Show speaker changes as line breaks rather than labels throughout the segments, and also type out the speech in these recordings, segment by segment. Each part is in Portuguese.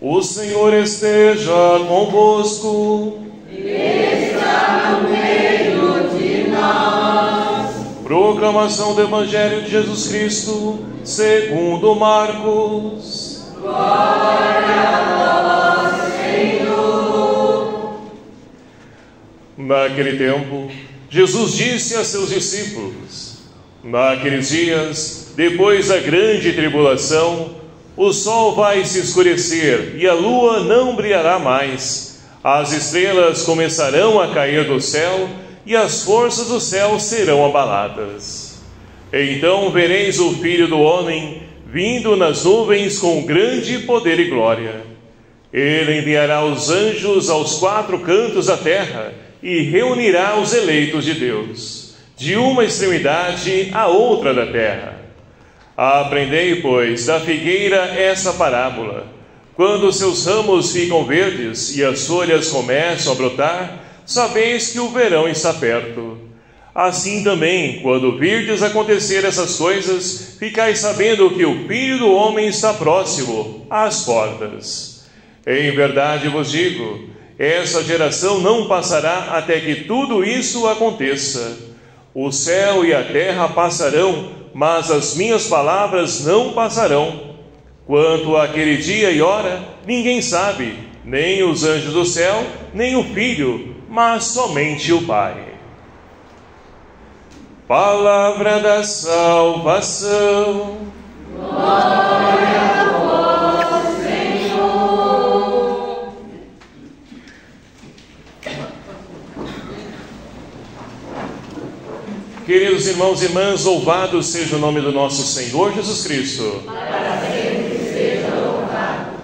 O Senhor esteja convosco.
Está no meio de nós.
Proclamação do Evangelho de Jesus Cristo, segundo Marcos.
Glória a vós, Senhor.
Naquele tempo, Jesus disse a seus discípulos: naqueles dias, depois da grande tribulação, o sol vai se escurecer e a lua não brilhará mais. As estrelas começarão a cair do céu e as forças do céu serão abaladas. Então vereis o Filho do Homem vindo nas nuvens com grande poder e glória. Ele enviará os anjos aos quatro cantos da terra e reunirá os eleitos de Deus, de uma extremidade à outra da terra. Aprendei, pois, da figueira essa parábola. Quando seus ramos ficam verdes e as folhas começam a brotar, sabeis que o verão está perto. Assim também, quando virdes acontecer essas coisas, ficais sabendo que o Filho do Homem está próximo, às portas. Em verdade vos digo, essa geração não passará até que tudo isso aconteça. O céu e a terra passarão, mas as minhas palavras não passarão. Quanto àquele dia e hora, ninguém sabe, nem os anjos do céu, nem o Filho, mas somente o Pai. Palavra da salvação.
Glória a vós, Senhor.
Queridos irmãos e irmãs, louvado seja o nome do nosso Senhor Jesus Cristo.
Para sempre seja louvado.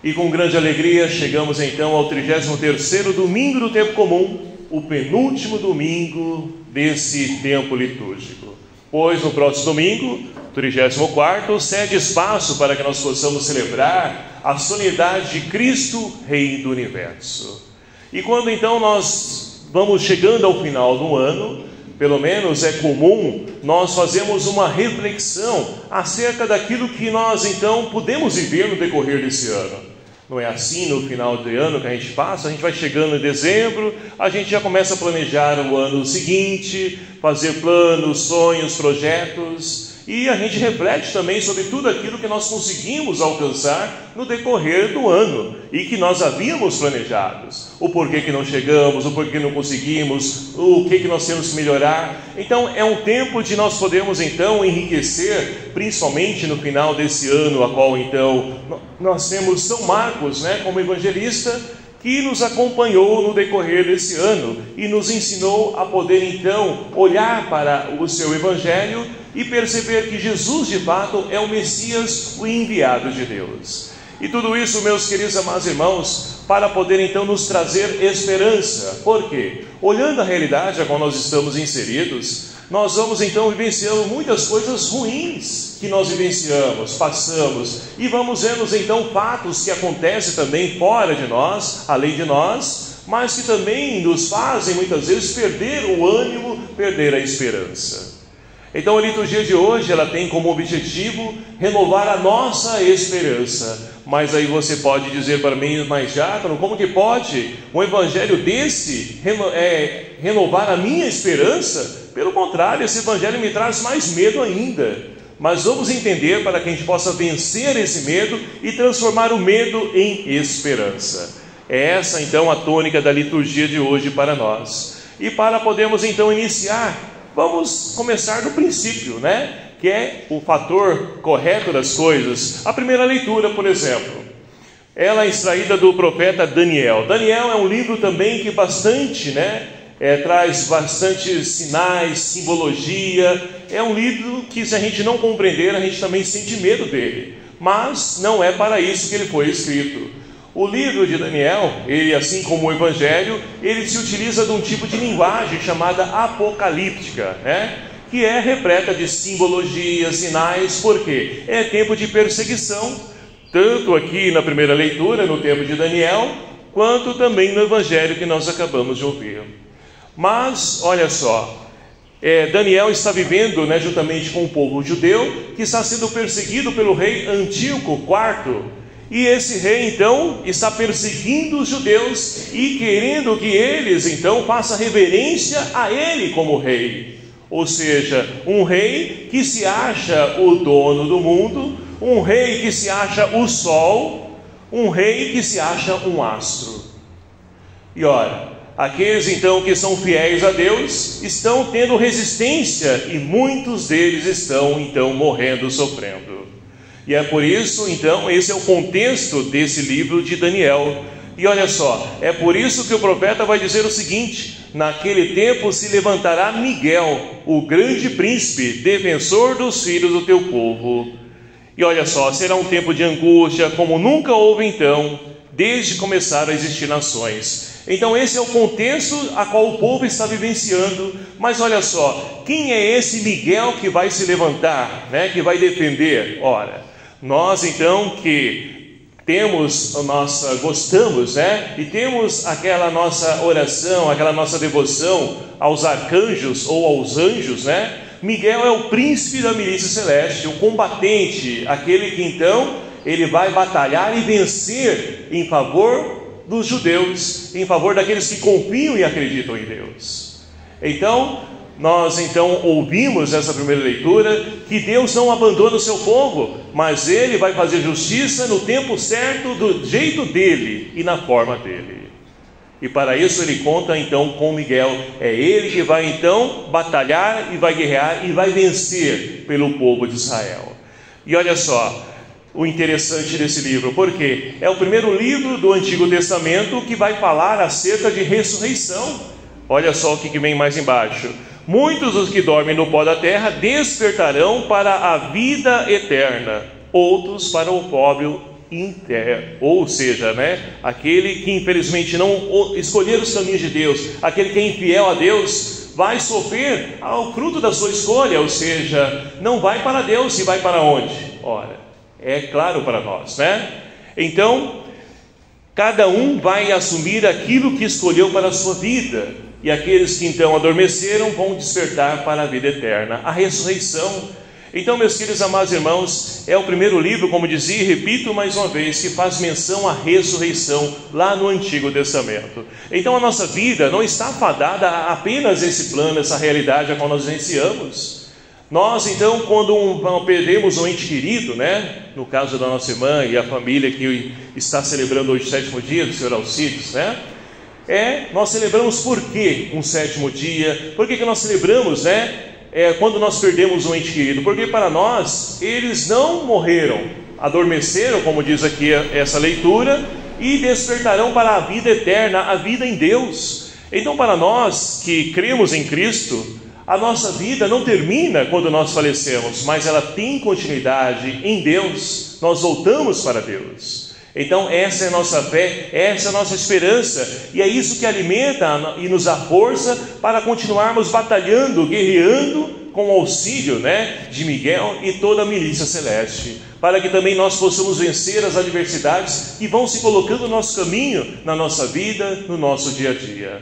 E com grande alegria chegamos então ao 33º domingo do tempo comum, o penúltimo domingo desse tempo litúrgico. Pois no próximo domingo, 34º, cede espaço para que nós possamos celebrar a solenidade de Cristo, Rei do Universo. E quando então nós vamos chegando ao final do ano, pelo menos é comum nós fazermos uma reflexão acerca daquilo que nós então podemos viver no decorrer desse ano. Não é assim no final do ano que a gente passa, a gente vai chegando em dezembro, a gente já começa a planejar o ano seguinte, fazer planos, sonhos, projetos, e a gente reflete também sobre tudo aquilo que nós conseguimos alcançar no decorrer do ano e que nós havíamos planejados. O porquê que não chegamos, o porquê que não conseguimos, o que nós temos que melhorar. Então é um tempo de nós podermos então enriquecer, principalmente no final desse ano, a qual então nós temos São Marcos, como evangelista, que nos acompanhou no decorrer desse ano e nos ensinou a poder então olhar para o seu evangelho e perceber que Jesus de fato é o Messias, o enviado de Deus. E tudo isso, meus queridos amados irmãos, para poder então nos trazer esperança. Por quê? Olhando a realidade a qual nós estamos inseridos, nós vamos então vivenciando muitas coisas ruins que nós vivenciamos, passamos, e vamos vendo então fatos que acontecem também fora de nós, além de nós, mas que também nos fazem muitas vezes perder o ânimo, perder a esperança. Então a liturgia de hoje, ela tem como objetivo renovar a nossa esperança. Mas aí você pode dizer para mim, mas Diácono, como que pode um evangelho desse renovar a minha esperança? Pelo contrário, esse evangelho me traz mais medo ainda. Mas vamos entender para que a gente possa vencer esse medo e transformar o medo em esperança. É essa então a tônica da liturgia de hoje para nós. E para podermos então iniciar, vamos começar do princípio, que é o fator correto das coisas. A primeira leitura, por exemplo, ela é extraída do profeta Daniel. Daniel é um livro também que bastante, traz bastante sinais, simbologia. É um livro que, se a gente não compreender, a gente também sente medo dele. Mas não é para isso que ele foi escrito. O livro de Daniel, ele, assim como o Evangelho, ele se utiliza de um tipo de linguagem chamada apocalíptica, que é repleta de simbologia, sinais. Por quê? É tempo de perseguição, tanto aqui na primeira leitura, no tempo de Daniel, quanto também no Evangelho que nós acabamos de ouvir. Mas, olha só, Daniel está vivendo juntamente com o povo judeu, que está sendo perseguido pelo rei Antíoco IV. E esse rei então está perseguindo os judeus e querendo que eles então façam reverência a ele como rei. Ou seja, um rei que se acha o dono do mundo, um rei que se acha o sol, um rei que se acha um astro. E ora, aqueles então que são fiéis a Deus estão tendo resistência e muitos deles estão então morrendo, sofrendo. E é por isso então, esse é o contexto desse livro de Daniel. E olha só, é por isso que o profeta vai dizer o seguinte: naquele tempo se levantará Miguel, o grande príncipe, defensor dos filhos do teu povo. E olha só, será um tempo de angústia como nunca houve então, desde que começaram a existir nações. Então esse é o contexto a qual o povo está vivenciando. Mas olha só, quem é esse Miguel que vai se levantar, né, que vai defender? Ora, nós então que gostamos, né, e temos aquela nossa oração, aquela nossa devoção aos arcanjos ou aos anjos, né? Miguel é o príncipe da milícia celeste, o combatente, aquele que então ele vai batalhar e vencer em favor dos judeus, em favor daqueles que confiam e acreditam em Deus. Então, nós então ouvimos nessa primeira leitura que Deus não abandona o seu povo, mas Ele vai fazer justiça no tempo certo, do jeito dele e na forma dele. E para isso Ele conta então com Miguel. É Ele que vai então batalhar e vai guerrear e vai vencer pelo povo de Israel. E olha só o interessante desse livro, porque é o primeiro livro do Antigo Testamento que vai falar acerca de ressurreição. Olha só o que vem mais embaixo: muitos dos que dormem no pó da terra despertarão para a vida eterna, outros para o opróbrio interno. Ou seja, né, aquele que infelizmente não escolher os caminhos de Deus, aquele que é infiel a Deus, vai sofrer ao fruto da sua escolha. Ou seja, não vai para Deus, e vai para onde? Ora, é claro para nós, né? Então, cada um vai assumir aquilo que escolheu para a sua vida. E aqueles que então adormeceram vão despertar para a vida eterna, a ressurreição. Então, meus queridos amados irmãos, é o primeiro livro, como dizia e repito mais uma vez, que faz menção à ressurreição lá no Antigo Testamento. Então a nossa vida não está fadada a apenas esse plano, essa realidade a qual nós vivenciamos. Nós então, quando perdemos um ente querido, né, no caso da nossa irmã e a família que está celebrando hoje o 7º dia do Senhor Alcides, né? Nós celebramos por quê um 7º dia? Por que nós celebramos, né? Quando nós perdemos um ente querido? Porque para nós, eles não morreram, adormeceram, como diz aqui essa leitura, e despertarão para a vida eterna, a vida em Deus. Então, para nós que cremos em Cristo, a nossa vida não termina quando nós falecemos, mas ela tem continuidade em Deus. Nós voltamos para Deus. Então essa é a nossa fé, essa é a nossa esperança, e é isso que alimenta e nos dá força para continuarmos batalhando, guerreando com o auxílio, né, de Miguel e toda a milícia celeste, para que também nós possamos vencer as adversidades que vão se colocando no nosso caminho, na nossa vida, no nosso dia a dia.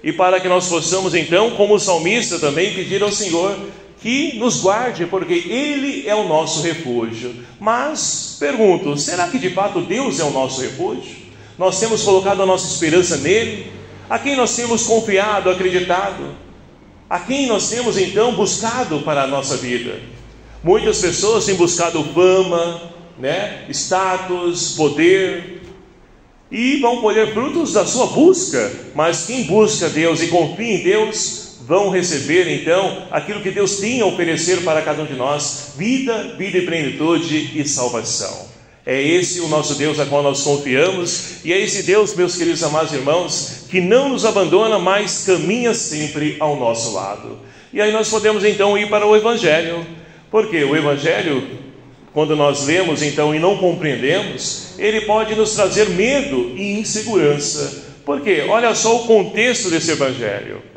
E para que nós possamos então, como o salmista também, pedir ao Senhor que nos guarde, porque Ele é o nosso refúgio. Mas, pergunto, será que de fato Deus é o nosso refúgio? Nós temos colocado a nossa esperança nele? A quem nós temos confiado, acreditado? A quem nós temos então buscado para a nossa vida? Muitas pessoas têm buscado fama, né, status, poder, e vão colher frutos da sua busca. Mas quem busca Deus e confia em Deus, vão receber então aquilo que Deus tem a oferecer para cada um de nós: vida e plenitude e salvação. É esse o nosso Deus a qual nós confiamos, e é esse Deus, meus queridos amados irmãos, que não nos abandona, mas caminha sempre ao nosso lado. E aí nós podemos então ir para o Evangelho, porque o Evangelho, quando nós lemos então e não compreendemos, ele pode nos trazer medo e insegurança. Porque olha só o contexto desse Evangelho.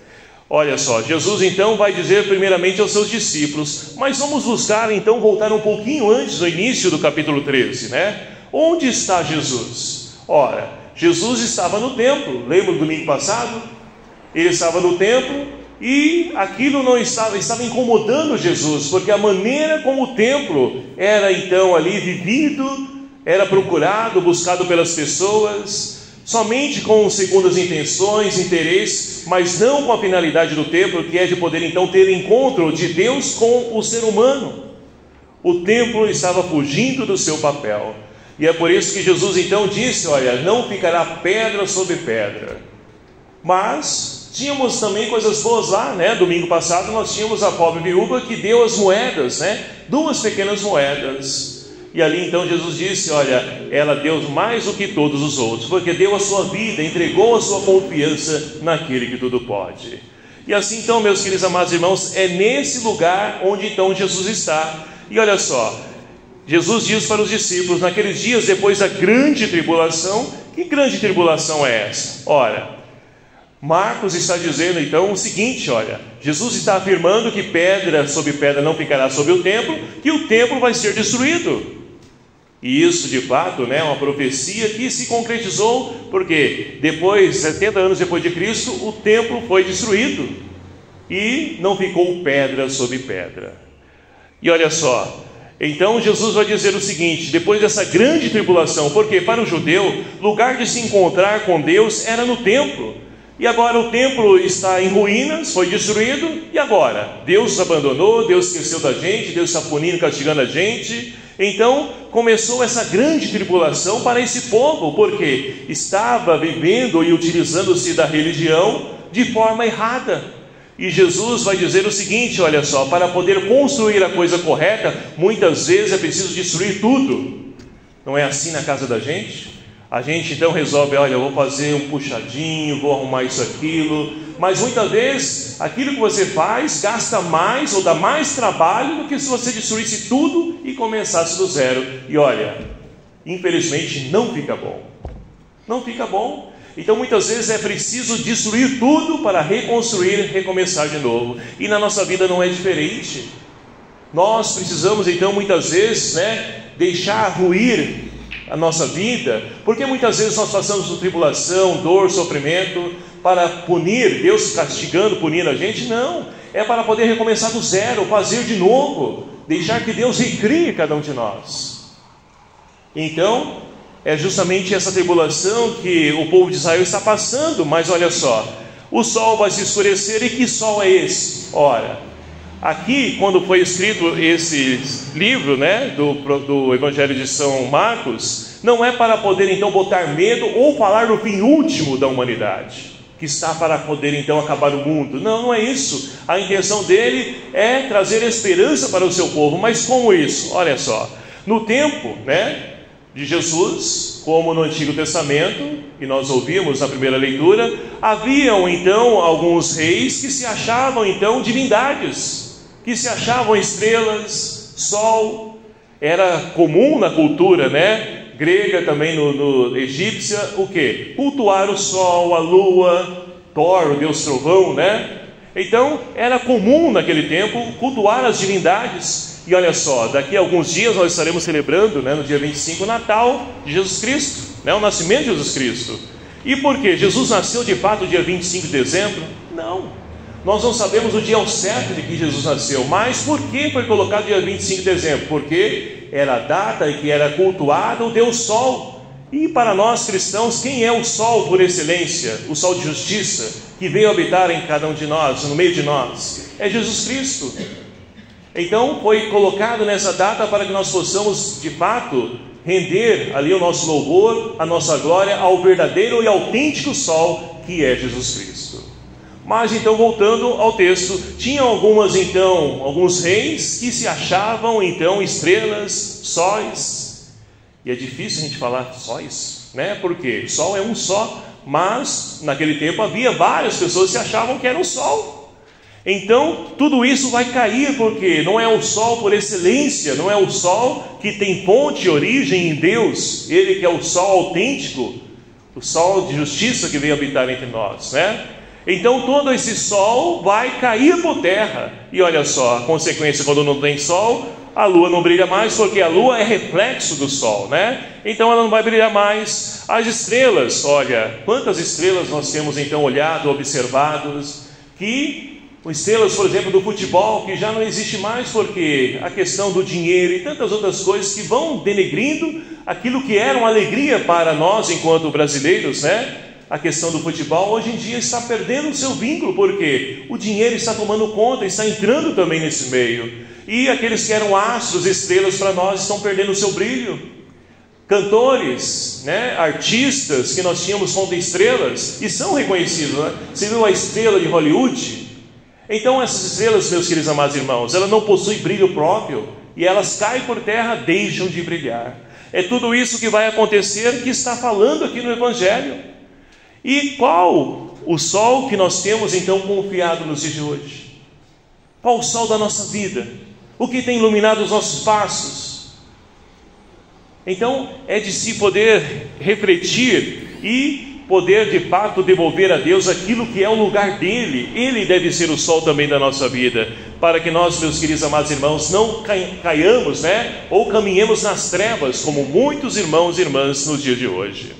Olha só, Jesus então vai dizer primeiramente aos seus discípulos, mas vamos buscar então voltar um pouquinho antes do início do capítulo 13, né? Onde está Jesus? Ora, Jesus estava no templo. Lembra do domingo passado? Ele estava no templo e aquilo não estava incomodando Jesus, porque a maneira como o templo era então ali vivido era procurado, buscado pelas pessoas, somente com segundas intenções, interesses, mas não com a finalidade do templo, que é de poder então ter encontro de Deus com o ser humano. O templo estava fugindo do seu papel, e é por isso que Jesus então disse, olha, não ficará pedra sobre pedra. Mas tínhamos também coisas boas lá, né? Domingo passado nós tínhamos a pobre viúva que deu as moedas, né? 2 pequenas moedas. E ali então Jesus disse, olha, ela deu mais do que todos os outros, porque deu a sua vida, entregou a sua confiança naquele que tudo pode. E assim então, meus queridos amados irmãos, é nesse lugar onde então Jesus está. E olha só, Jesus diz para os discípulos, naqueles dias depois da grande tribulação, que grande tribulação é essa? Ora, Marcos está dizendo então o seguinte, olha, Jesus está afirmando que pedra sobre pedra não ficará sobre o templo, que o templo vai ser destruído. E isso de fato, né, é uma profecia que se concretizou, porque depois, 70 anos depois de Cristo, o templo foi destruído e não ficou pedra sobre pedra. E olha só, então Jesus vai dizer o seguinte, depois dessa grande tribulação, porque para o judeu, lugar de se encontrar com Deus era no templo. E agora o templo está em ruínas, foi destruído, e agora? Deus abandonou, Deus esqueceu da gente, Deus está punindo, castigando a gente. Então começou essa grande tribulação para esse povo, porque estava vivendo e utilizando-se da religião de forma errada. E Jesus vai dizer o seguinte, olha só, para poder construir a coisa correta, muitas vezes é preciso destruir tudo. Não é assim na casa da gente? A gente então resolve, olha, eu vou fazer um puxadinho, vou arrumar isso, aquilo, mas muitas vezes aquilo que você faz gasta mais ou dá mais trabalho do que se você destruísse tudo e começasse do zero. E olha, infelizmente não fica bom. Não fica bom. Então muitas vezes é preciso destruir tudo para reconstruir, recomeçar de novo. E na nossa vida não é diferente. Nós precisamos então muitas vezes, né, deixar ruir a nossa vida, porque muitas vezes nós passamos por tribulação, dor, sofrimento, para punir, Deus castigando, punindo a gente. Não, é para poder recomeçar do zero, fazer de novo, deixar que Deus recrie cada um de nós. Então, é justamente essa tribulação que o povo de Israel está passando. Mas olha só, o sol vai se escurecer, e que sol é esse? Ora, aqui, quando foi escrito esse livro, né, do Evangelho de São Marcos, não é para poder então botar medo ou falar do fim último da humanidade, que está para poder então acabar o mundo. Não, não é isso. A intenção dele é trazer esperança para o seu povo. Mas como isso? Olha só, no tempo, né, de Jesus, como no Antigo Testamento, e nós ouvimos na primeira leitura, haviam então alguns reis que se achavam então divindades, que se achavam estrelas, sol. Era comum na cultura, né, grega, também no egípcia, o que? Cultuar o sol, a lua, Thor, o deus trovão, né? Então era comum naquele tempo cultuar as divindades. E olha só, daqui a alguns dias nós estaremos celebrando, né, no dia 25, o Natal de Jesus Cristo, né, o nascimento de Jesus Cristo. E por quê? Jesus nasceu de fato dia 25 de dezembro? Não. Nós não sabemos o dia ao certo de que Jesus nasceu, mas por que foi colocado dia 25 de dezembro? Porque era a data em que era cultuado o Deus Sol. E para nós cristãos, quem é o Sol por excelência? O Sol de justiça, que veio habitar em cada um de nós, no meio de nós. É Jesus Cristo. Então foi colocado nessa data para que nós possamos de fato render ali o nosso louvor, a nossa glória ao verdadeiro e autêntico Sol, que é Jesus Cristo. Mas então, voltando ao texto, tinham alguns reis que se achavam então estrelas, sóis. E é difícil a gente falar sóis, né? Porque sol é um só, mas naquele tempo havia várias pessoas que se achavam que era um sol. Então tudo isso vai cair, porque não é o sol por excelência, não é o sol que tem fonte e origem em Deus, ele que é o sol autêntico, o sol de justiça que veio habitar entre nós, né? Então todo esse sol vai cair por terra. E olha só, a consequência: quando não tem sol, a lua não brilha mais, porque a lua é reflexo do sol, né? Então ela não vai brilhar mais. As estrelas, olha, quantas estrelas nós temos então olhado, observados, que estrelas, por exemplo, do futebol, que já não existe mais, porque a questão do dinheiro e tantas outras coisas que vão denegrindo aquilo que era uma alegria para nós enquanto brasileiros, né? A questão do futebol hoje em dia está perdendo o seu vínculo, porque o dinheiro está tomando conta, está entrando também nesse meio. E aqueles que eram astros, estrelas para nós, estão perdendo o seu brilho. Cantores, né? Artistas que nós tínhamos como estrelas, e são reconhecidos, né? Você viu a estrela de Hollywood? Então essas estrelas, meus queridos amados irmãos, elas não possuem brilho próprio, e elas caem por terra, deixam de brilhar. É tudo isso que vai acontecer, que está falando aqui no Evangelho. E qual o sol que nós temos então confiado nos dias de hoje? Qual o sol da nossa vida? O que tem iluminado os nossos passos? Então é de se poder refletir e poder de fato devolver a Deus aquilo que é o lugar dele. Ele deve ser o sol também da nossa vida, para que nós, meus queridos amados irmãos, não caiamos, né? Ou caminhemos nas trevas, como muitos irmãos e irmãs nos dias de hoje.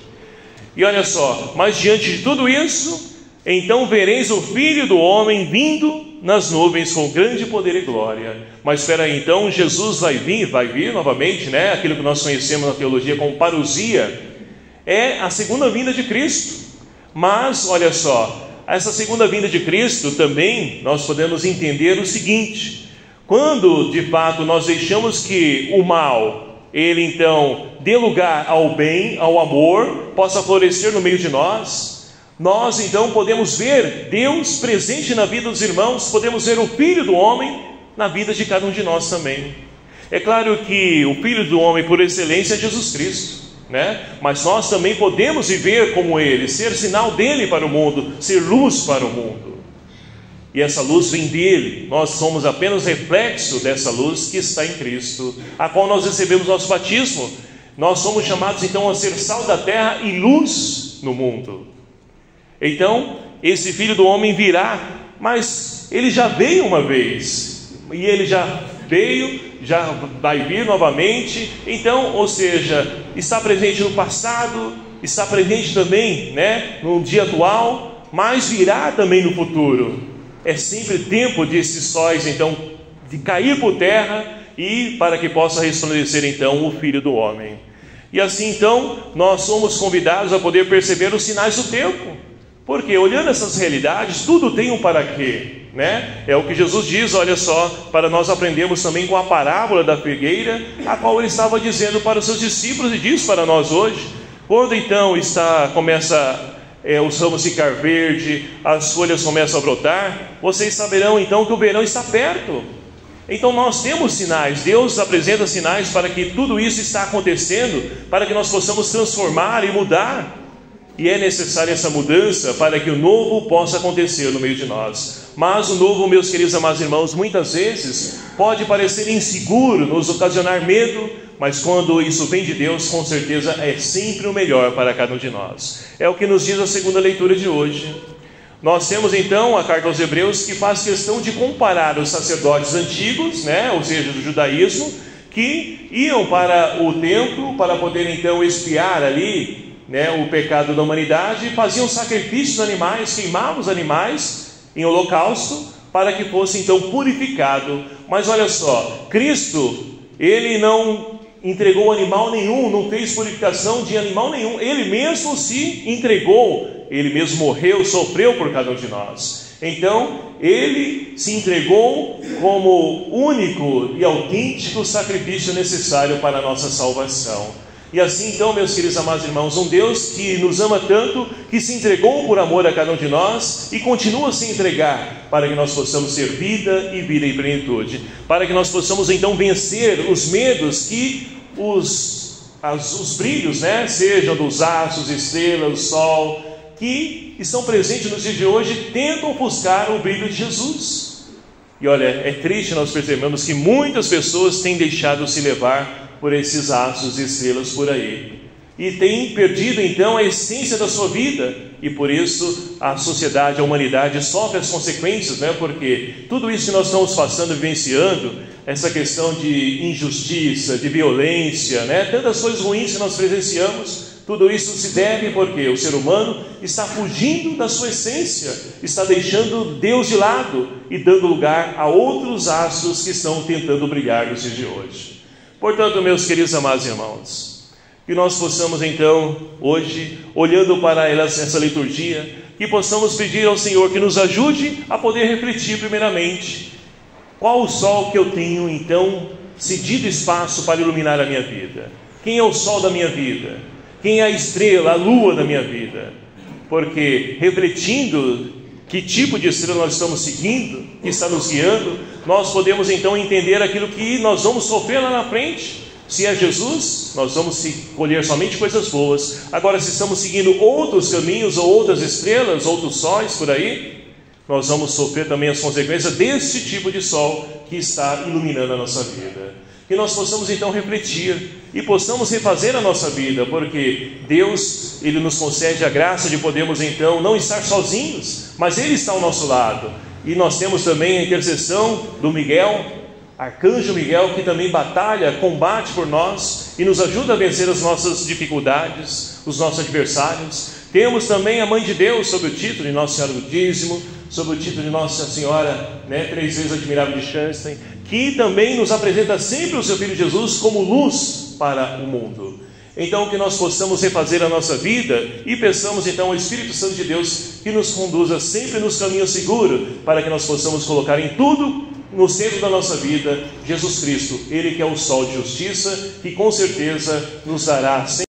E olha só, mas diante de tudo isso, então vereis o Filho do Homem vindo nas nuvens com grande poder e glória. Mas espera aí, então Jesus vai vir novamente, né? Aquilo que nós conhecemos na teologia como parousia, é a segunda vinda de Cristo. Mas olha só, essa segunda vinda de Cristo também nós podemos entender o seguinte: quando de fato nós deixamos que o mal, ele então dê lugar ao bem, ao amor, possa florescer no meio de nós, nós então podemos ver Deus presente na vida dos irmãos, podemos ver o Filho do Homem na vida de cada um de nós também. É claro que o Filho do Homem por excelência é Jesus Cristo, né? Mas nós também podemos viver como Ele, ser sinal dEle para o mundo, ser luz para o mundo. E essa luz vem dEle, nós somos apenas reflexo dessa luz que está em Cristo, a qual nós recebemos nosso batismo. Nós somos chamados então a ser sal da terra e luz no mundo. Então, esse Filho do Homem virá, mas Ele já veio uma vez, e Ele já veio, já vai vir novamente. Então, ou seja, está presente no passado, está presente também, né, no dia atual, mas virá também no futuro. É sempre tempo desses sóis então de cair por terra, e para que possa resplandecer então o Filho do Homem. E assim então nós somos convidados a poder perceber os sinais do tempo, porque olhando essas realidades, tudo tem um para quê, né? É o que Jesus diz, olha só, para nós aprendermos também com a parábola da figueira, a qual ele estava dizendo para os seus discípulos, e diz para nós hoje. Quando então começa os ramos ficar verde, as folhas começam a brotar, vocês saberão então que o verão está perto. Então nós temos sinais, Deus apresenta sinais para que tudo isso está acontecendo, para que nós possamos transformar e mudar. E é necessária essa mudança para que o novo possa acontecer no meio de nós. Mas o novo, meus queridos amados irmãos, muitas vezes pode parecer inseguro, nos ocasionar medo, mas quando isso vem de Deus, com certeza é sempre o melhor para cada um de nós. É o que nos diz a segunda leitura de hoje. Nós temos então a carta aos Hebreus, que faz questão de comparar os sacerdotes antigos, né, ou seja, do judaísmo, que iam para o templo para poder então expiar ali, né, o pecado da humanidade, faziam sacrifícios de animais, queimavam os animais em holocausto, para que fosse então purificado. Mas olha só, Cristo, Ele não entregou animal nenhum, não fez purificação de animal nenhum, Ele mesmo se entregou, Ele mesmo morreu, sofreu por cada um de nós. Então, Ele se entregou como único e autêntico sacrifício necessário para a nossa salvação. E assim então, meus queridos amados irmãos, um Deus que nos ama tanto, que se entregou por amor a cada um de nós e continua a se entregar para que nós possamos ter vida e vida em plenitude, para que nós possamos então vencer os medos que os brilhos, né, sejam dos astros, estrelas, o sol, que estão presentes nos dias de hoje, tentam ofuscar o brilho de Jesus. E olha, é triste nós percebemos que muitas pessoas têm deixado se levar por esses astros e estrelas por aí, e tem perdido então a essência da sua vida, e por isso a sociedade, a humanidade sofre as consequências, né? Porque tudo isso que nós estamos passando, vivenciando, essa questão de injustiça, de violência, né? Tantas coisas ruins que nós presenciamos, tudo isso se deve porque o ser humano está fugindo da sua essência, está deixando Deus de lado e dando lugar a outros astros que estão tentando brilhar nos dias de hoje. Portanto, meus queridos amados irmãos, Que nós possamos então, hoje, olhando para essa liturgia, que possamos pedir ao Senhor que nos ajude a poder refletir primeiramente qual o sol que eu tenho então cedido espaço para iluminar a minha vida. Quem é o sol da minha vida? Quem é a estrela, a lua da minha vida? Porque refletindo que tipo de estrela nós estamos seguindo, que está nos guiando, nós podemos então entender aquilo que nós vamos sofrer lá na frente. Se é Jesus, nós vamos colher somente coisas boas. Agora, se estamos seguindo outros caminhos, ou outras estrelas, outros sóis por aí, nós vamos sofrer também as consequências desse tipo de sol que está iluminando a nossa vida. Que nós possamos então refletir e possamos refazer a nossa vida, porque Deus, Ele nos concede a graça de podermos então não estar sozinhos, mas Ele está ao nosso lado. E nós temos também a intercessão do Miguel, Arcanjo Miguel, que também batalha, combate por nós e nos ajuda a vencer as nossas dificuldades, os nossos adversários. Temos também a Mãe de Deus, sob o título de Nossa Senhora do Dízimo, sob o título de Nossa Senhora, 3 vezes admirável de Schanstein, que também nos apresenta sempre o seu Filho Jesus como luz para o mundo. Então, que nós possamos refazer a nossa vida e peçamos então ao Espírito Santo de Deus que nos conduza sempre nos caminhos seguros, para que nós possamos colocar em tudo, no centro da nossa vida, Jesus Cristo, Ele que é o sol de justiça, que com certeza nos dará sempre